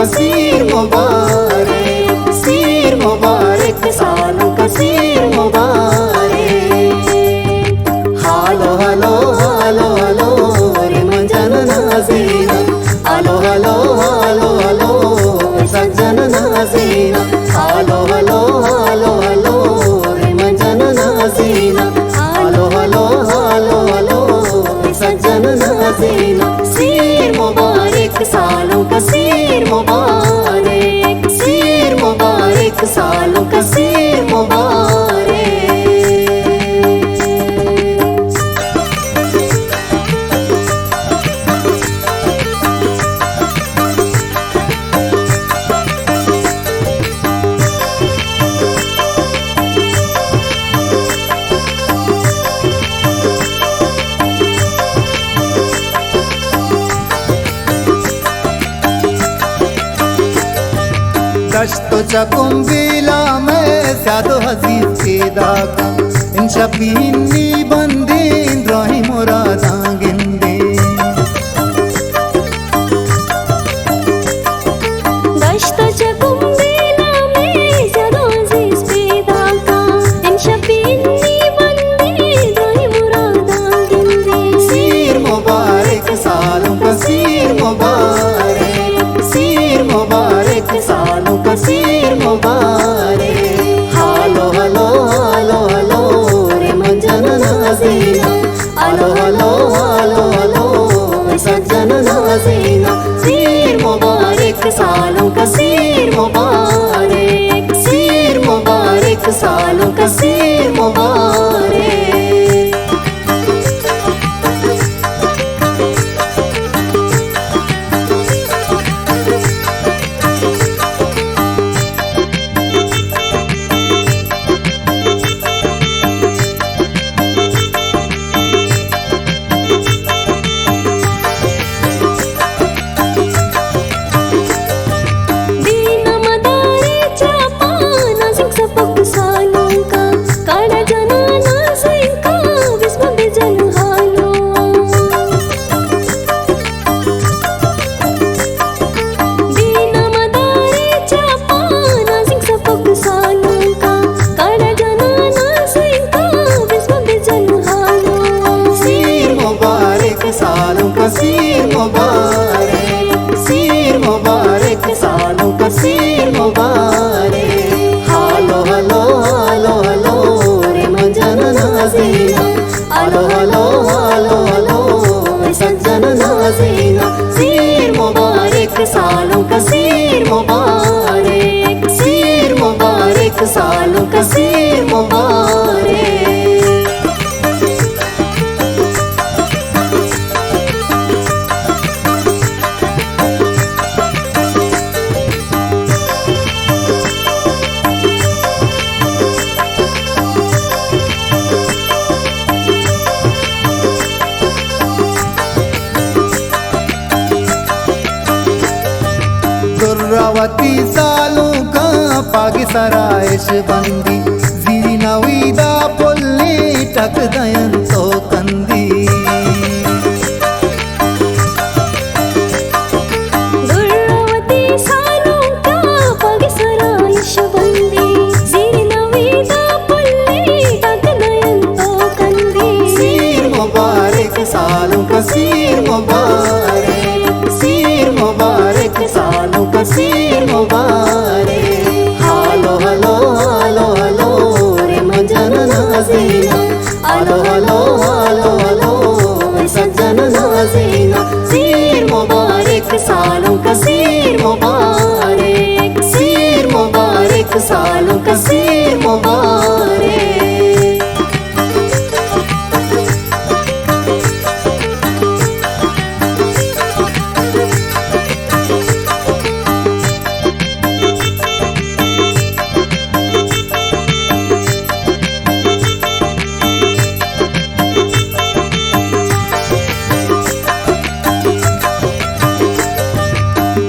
सीर मुबारक, सीर मुबारक, सालों का सीर मुबारक। हालो हालो हालो हालो रे मंजन नाज़ीना, हालो हालो हालो हालो सज्जन नाज़ीना, हालो हालो हालो हालो रे मंजन नाज़ीना, हालो हालो हालो हालो सज्जन नाज़ीना। सीर मुबारक, सालों का सीर मुबारक, सीर मुबारक, सालों का सीर मुबारक। दश्तो चकुम्बिला में स्यादो हजीज पैदा का, इन शबीनी बंदीन रही मुरादा गिंदे। दश्तो चकुम्बिला में स्यादो हजीज पैदा का, इन शबीनी बंदीन रही मुरादा गिंदे। सीर मुबारक, सालों का सीर मुबारक, सीर मुबारक, सालों का सीर मुबारक। हालो हालो हालो हालो रे मंजन नाज़ीना, हालो हालो हालो हालो सज्जन नाज़ीना। सीर मुबारक, सालों का सीर मुबारक, सीर मुबारक, सालों का सीर मुबारक। सालों का सीर मुबारक, सीर मुबारक, सालों का सीर मुबारक। हालो हालो हालो हालो रे मंजन नाज़ीना, हालो हालो हालो हालो सज्जन नाज़ीना। सीर मुबारक, सालों का सीर मुबारक, सीर मुबारक, सालों का सीर मुबारक। दुर्रावती सालों का पागी सराइश बंदी, जीरी नवीदा पुल्ली टक दयन तो कंदी। दुर्रावती सालों का पागी सराइश बंदी, जीरी नवीदा पुल्ली टक दयन तो कंदी। सीर मुबारक, सालों का सीर मुबारक, सीर मुबारक, सालों का सीर मुबारक। हालो हालो हालो हालो रे मंजन नाज़ीना, हालो हालो हालो हालो सज्जन नाज़ीना। सीर मुबारक, सालों का सीर मुबारक, सीर मुबारक, सालों का सीर मुबारक।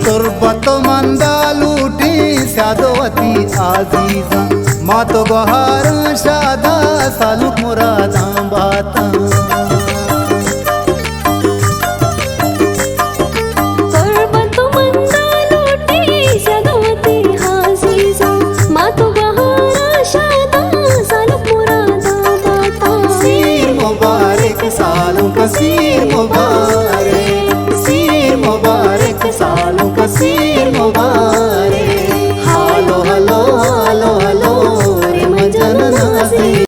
तुर्बत मंदा लूटी स्यादोवती आजीजा, माँ तो बहार शादा सालुक मुरादा बाता। तुर्बत मंदा लूटी सालों का सीर मुबारक।